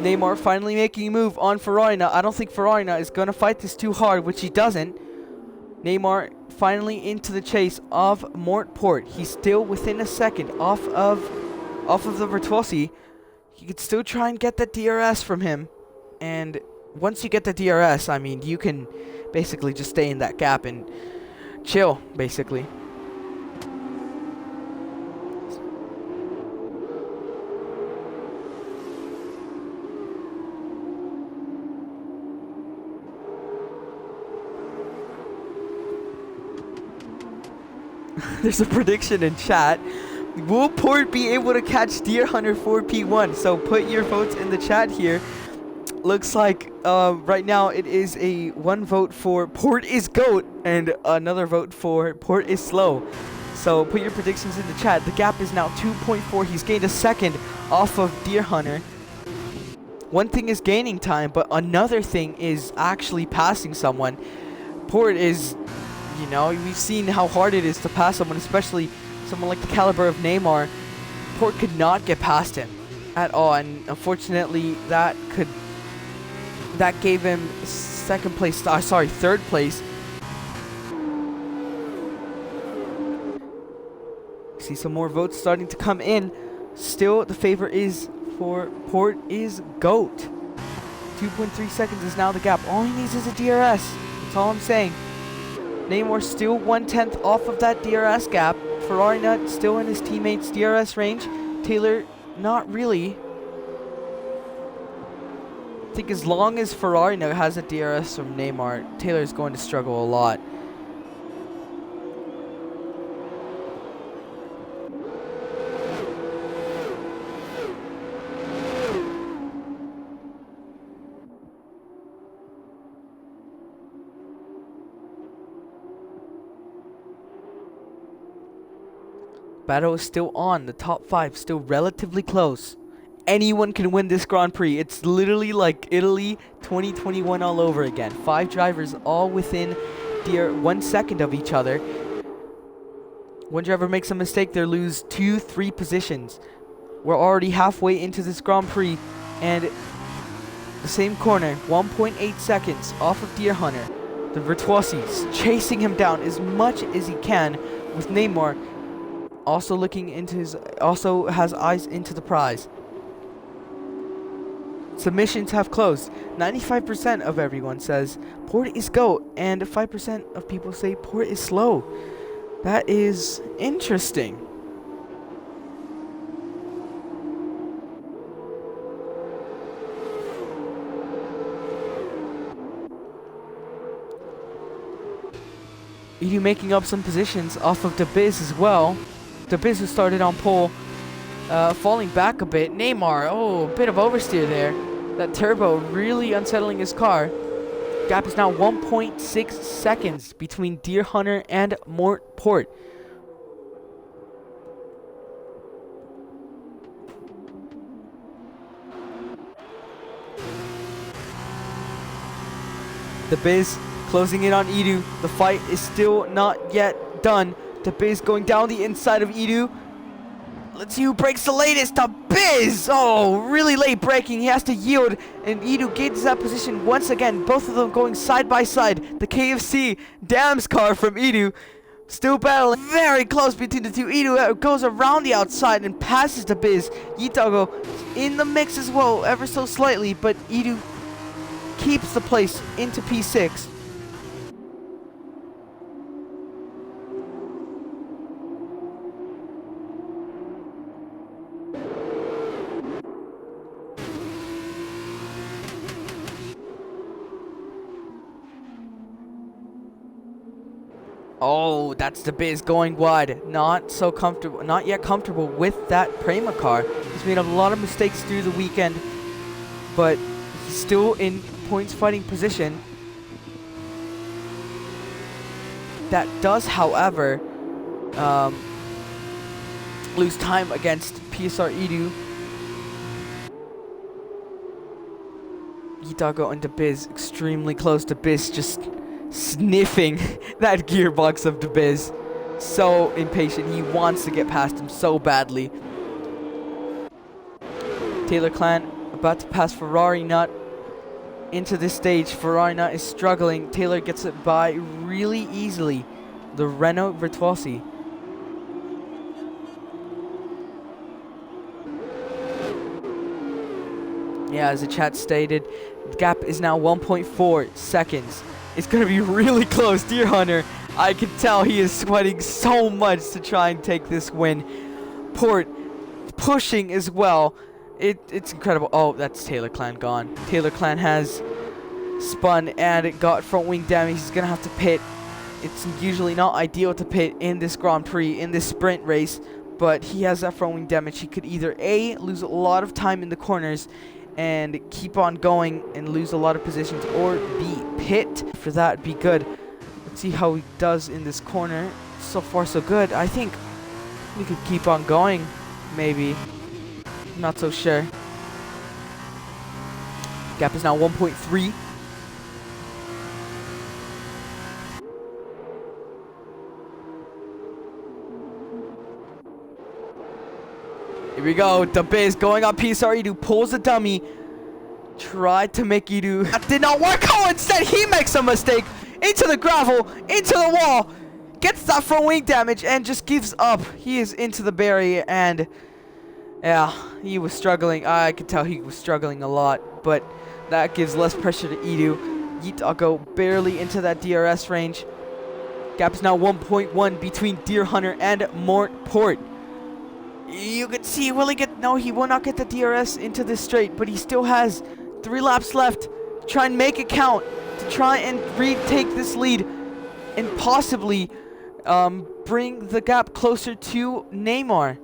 Neymar finally making a move on Ferrari. I don't think Ferrari is going to fight this too hard, which he doesn't. Neymar finally into the chase of Mort Port. He's still within a second off of the Virtuosi. You could still try and get that DRS from him. And once you get the DRS, I mean, you can basically just stay in that gap and chill, basically. There's a prediction in chat. Will Port be able to catch Deer Hunter 4P1? So put your votes in the chat here. Looks like right now it is a 1 vote for Port is GOAT and another vote for Port is slow. So put your predictions in the chat. The gap is now 2.4. He's gained a second off of Deer Hunter. One thing is gaining time, but another thing is actually passing someone. Port is, you know, we've seen how hard it is to pass someone, especially someone like the caliber of Neymar. Port could not get past him at all, and unfortunately that gave him third place. See some more votes starting to come in. Still, the favor is for Port is GOAT. 2.3 seconds is now the gap. All he needs is a DRS. That's all I'm saying. Neymar still 1/10 off of that DRS gap. Ferrari Nut still in his teammates' DRS range. Taylor, not really. I think as long as Ferrari Nut has a DRS from Neymar, Taylor's going to struggle a lot. Battle is still on. The top 5 still relatively close. Anyone can win this Grand Prix. It's literally like Italy 2021 all over again. 5 drivers all within 1 second of each other. One driver makes a mistake, they lose 2-3 positions. We're already halfway into this Grand Prix, and the same corner, 1.8 seconds off of Deer Hunter. The Virtuosi's chasing him down as much as he can, with Neymar also looking into also has eyes into the prize. Submissions have closed. 95% of everyone says Port is GOAT, and 5% of people say Port is slow. That is interesting. Edu making up some positions off of DeBiz as well. DeBiz who started on pole, falling back a bit. Neymar, oh, a bit of oversteer there. That turbo really unsettling his car. Gap is now 1.6 seconds between Deer Hunter and Mort Port. DeBiz closing in on Edu. The fight is still not yet done. DeBiz going down the inside of Edu. Let's see who breaks the latest. DeBiz! Oh, really late braking. He has to yield, and Edu gains that position once again. Both of them going side by side. The KFC Dams car from Edu still battling very close between the two. Edu goes around the outside and passes DeBiz. Yitago in the mix as well, ever so slightly, but Edu keeps the place into P6. Oh, that's DeBiz going wide. Not so comfortable, not yet comfortable with that Prema car. He's made a lot of mistakes through the weekend, but he's still in points fighting position. That does, however, lose time against PSR Edu. Hitago and DeBiz extremely close. DeBiz just sniffing that gearbox of DeBiz. So impatient. He wants to get past him so badly. Taylor Clan about to pass Ferrari Nut into this stage. Ferrari Nut is struggling. Taylor gets it by really easily. The Renault Virtuosi. Yeah, as the chat stated, the gap is now 1.4 seconds. It's going to be really close. Deer Hunter, I can tell he is sweating so much to try and take this win. Port pushing as well. It's incredible. Oh, that's Taylor Clan gone. Taylor Clan has spun and it got front wing damage. He's going to have to pit. It's usually not ideal to pit in this Grand Prix, in this sprint race, but he has that front wing damage. He could either A, lose a lot of time in the corners and keep on going and lose a lot of positions, or B, pit. For that, be good. Let's see how he does in this corner. So far, so good. I think we could keep on going, maybe. Not so sure. Gap is now 1.3. Here we go. DeBiz going on PSR. Edu pulls the dummy. Tried to make Edu. That did not work. Oh, instead he makes a mistake. Into the gravel. Into the wall. Gets that front wing damage and just gives up. He is into the barrier and yeah, he was struggling. I could tell he was struggling a lot, but that gives less pressure to Edu. Yeet barely into that DRS range. Gap is now 1.1 between Deer Hunter and Mort Port. You can see, will he get... No, he will not get the DRS into this straight, but he still has 3 laps left. Try and make it count. To try and retake this lead and possibly bring the gap closer to Neymar.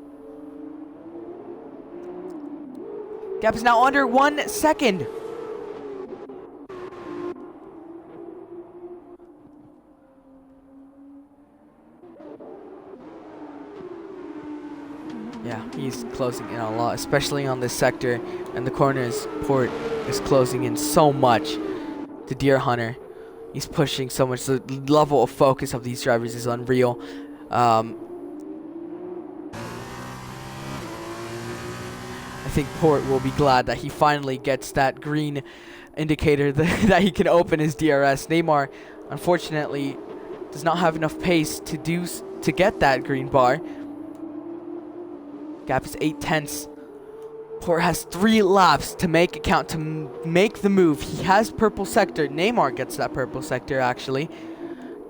Gap is now under 1 second. Yeah, he's closing in a lot, especially on this sector and the corners. Port is closing in so much. The Deer Hunter, he's pushing so much. The level of focus of these drivers is unreal. I think Port will be glad that he finally gets that green indicator that he can open his DRS. Neymar, unfortunately, does not have enough pace to get that green bar. Gap is 8/10. Port has 3 laps to make it count, to make the move. He has purple sector. Neymar gets that purple sector, actually.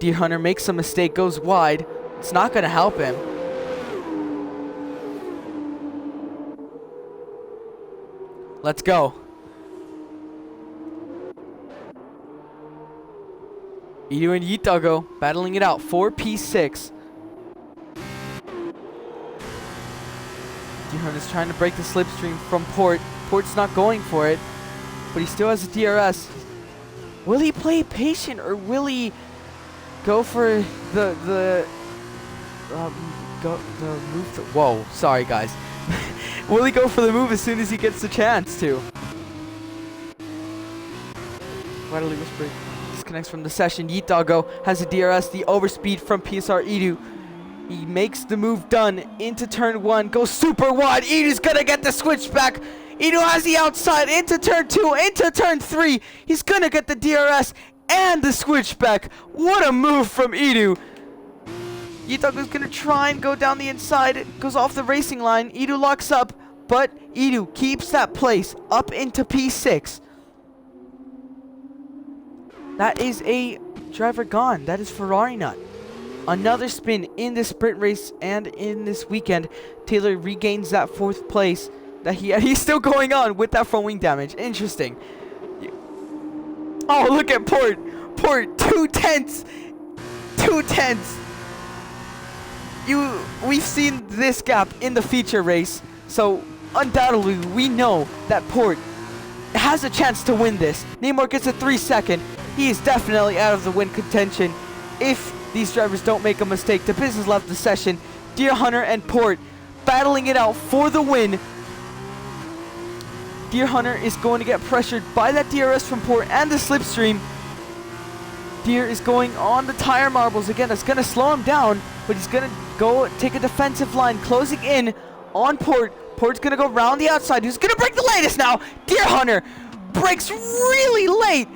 Deer Hunter makes a mistake, goes wide. It's not going to help him. Let's go. Edu and Yeet battling it out for P6. Deer Hunter's trying to break the slipstream from Port. Port's not going for it, but he still has a DRS. Will he play patient or will he go for the move? Whoa, sorry guys. Will he go for the move as soon as he gets the chance to? Vitally Whisper disconnects from the session. Yeet has a DRS, the overspeed from PSR Edu. He makes the move done into turn 1, goes super wide. Edu's gonna get the switchback. Edu has the outside into turn 2, into turn 3. He's gonna get the DRS and the switchback. What a move from Edu. Yeet is gonna try and go down the inside. Goes off the racing line. Edu locks up, but Edu keeps that place up into P6. That is a driver gone. That is Ferrari Nut. Another spin in this sprint race and in this weekend. Taylor regains that 4th place that he's still going on with that front wing damage. Interesting. Oh, look at Port. Port, 2/10. 2/10. We've seen this gap in the feature race, so undoubtedly we know that Port has a chance to win this. Neymar gets a 3-second. He is definitely out of the win contention if these drivers don't make a mistake. The business left the session. Deer Hunter and Port battling it out for the win. Deer Hunter is going to get pressured by that DRS from Port and the slipstream. Deere is going on the tire marbles again. That's going to slow him down, but he's going to go take a defensive line, closing in on Port. Port's going to go round the outside. Who's going to break the latest now? Deer Hunter breaks really late,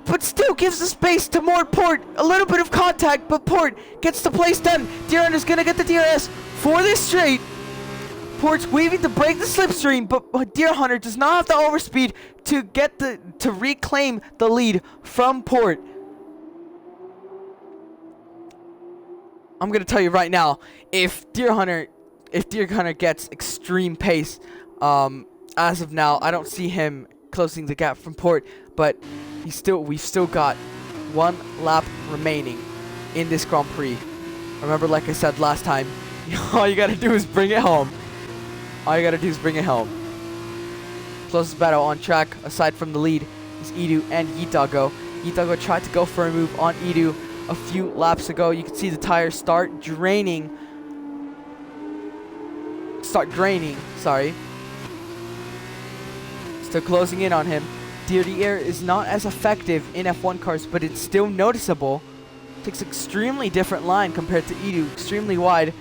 but still gives the space to more Port. A little bit of contact, but Port gets the place done. Deer Hunter's going to get the DRS for this straight. Port's weaving to break the slipstream, but Deer Hunter does not have the overspeed to reclaim the lead from Port. I'm gonna tell you right now, if Deer Hunter gets extreme pace, as of now, I don't see him closing the gap from Port. But we've still got 1 lap remaining in this Grand Prix. Remember, like I said last time, all you gotta do is bring it home. Closest battle on track, aside from the lead, is Edu and Yitago. Yitago tried to go for a move on Edu a few laps ago. You can see the tires start draining. Sorry. Still closing in on him. The air is not as effective in F1 cars, but it's still noticeable. Takes extremely different line compared to Edu, extremely wide.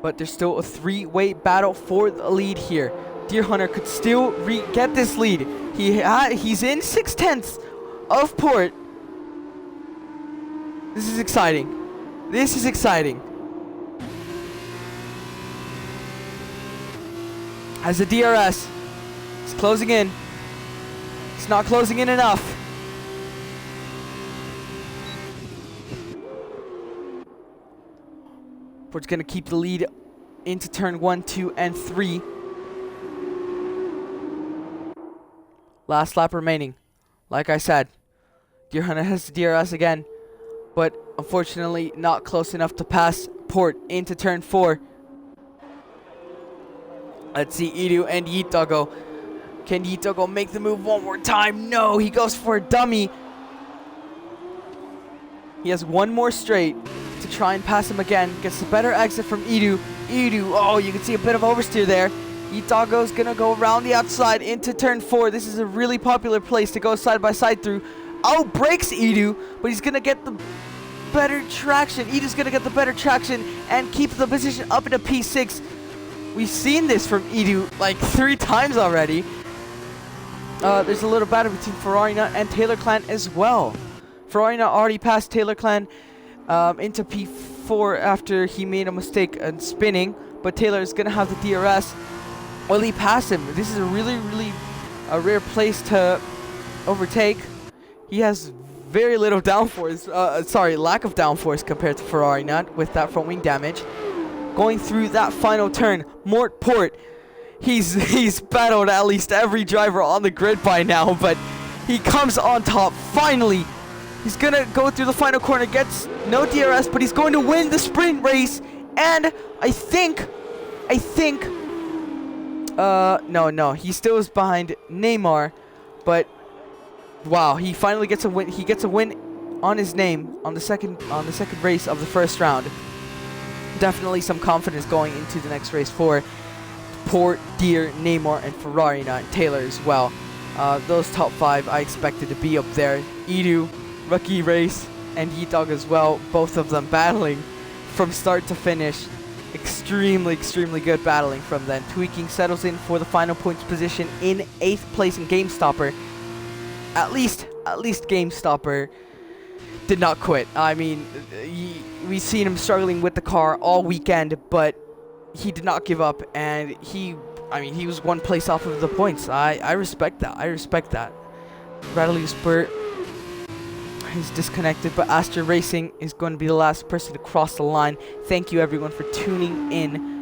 But there's still a 3-way battle for the lead here. Deer Hunter could still get this lead. He's in 6/10 of Port. This is exciting. As the DRS is closing in. It's not closing in enough. Port's going to keep the lead into turn 1, 2, and 3. Last lap remaining. Like I said, Deer Hunter has the DRS again, but unfortunately not close enough to pass Port into turn 4. Let's see Edu and Yitago. Can Yitago make the move one more time? No, he goes for a dummy. He has one more straight to try and pass him again. Gets the better exit from Edu. Oh, you can see a bit of oversteer there. Yitago's gonna go around the outside into turn 4. This is a really popular place to go side by side through. Breaks Edu, but he's gonna get the better traction. Edu's gonna get the better traction and keep the position up into P6. We've seen this from Edu like 3 times already. There's a little battle between Ferrari Nut and Taylor Clan as well. Ferrari Nut already passed Taylor Clan into P4 after he made a mistake in spinning, but Taylor is gonna have the DRS. Will he pass him? This is a really rare place to overtake. He has very little downforce, lack of downforce compared to Ferrari Nut with that front wing damage. Going through that final turn, Mort Port, he's battled at least every driver on the grid by now, but he comes on top finally. He's gonna go through the final corner, gets no DRS, but he's going to win the sprint race. And I think, no, he still is behind Neymar, but wow, he finally gets a win. He gets a win on his name on the second race of the first round. Definitely some confidence going into the next race for Port, Deere, Neymar, and Ferrari Nut, Taylor as well. Those top 5 I expected to be up there. Edu, rookie race, and Yitag as well. Both of them battling from start to finish. Extremely good battling from them. Tweaking settles in for the final points position in 8th place in Game Stopper. At least Game Stopper did not quit. I mean, we've seen him struggling with the car all weekend, but he did not give up, and he was 1 place off of the points. I respect that. Bradley Spurt is disconnected, but Astra Racing is going to be the last person to cross the line. Thank you everyone for tuning in.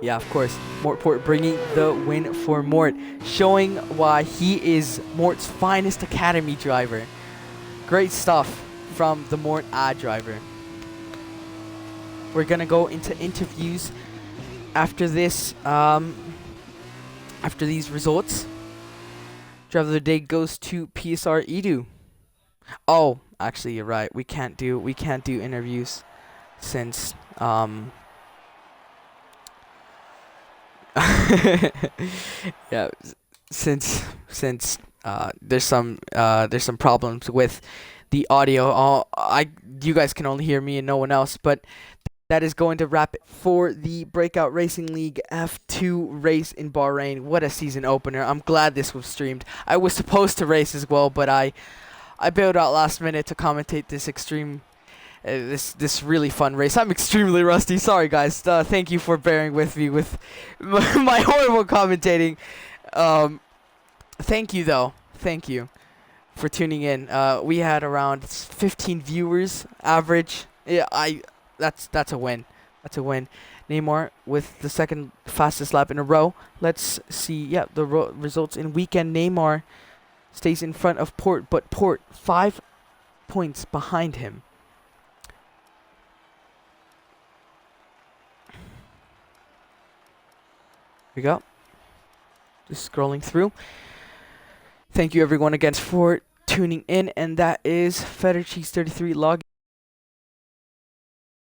Yeah, of course, Mort Port bringing the win for Mort, showing why he is Mort's finest academy driver. Great stuff from the Mort ad driver. We're gonna go into interviews after this. After these results, driver of the day goes to PSR Edu. Oh, actually, you're right. We can't do interviews. since yeah, since there's some problems with the audio. You guys can only hear me and no one else, but that is going to wrap it for the Breakout Racing League F2 race in Bahrain. What a season opener. I'm glad this was streamed. I was supposed to race as well, but I bailed out last minute to commentate this this really fun race. I'm extremely rusty. Sorry, guys. Thank you for bearing with me with my horrible commentating. Thank you, though. Thank you for tuning in. We had around 15 viewers average. Yeah, that's a win. That's a win. Neymar with the second fastest lap in a row. Let's see. Yeah, the results in weekend. Neymar stays in front of Port, but Port 5 points behind him. Here we go. Just scrolling through. Thank you everyone again for tuning in, and that is Feta Cheese 33 log.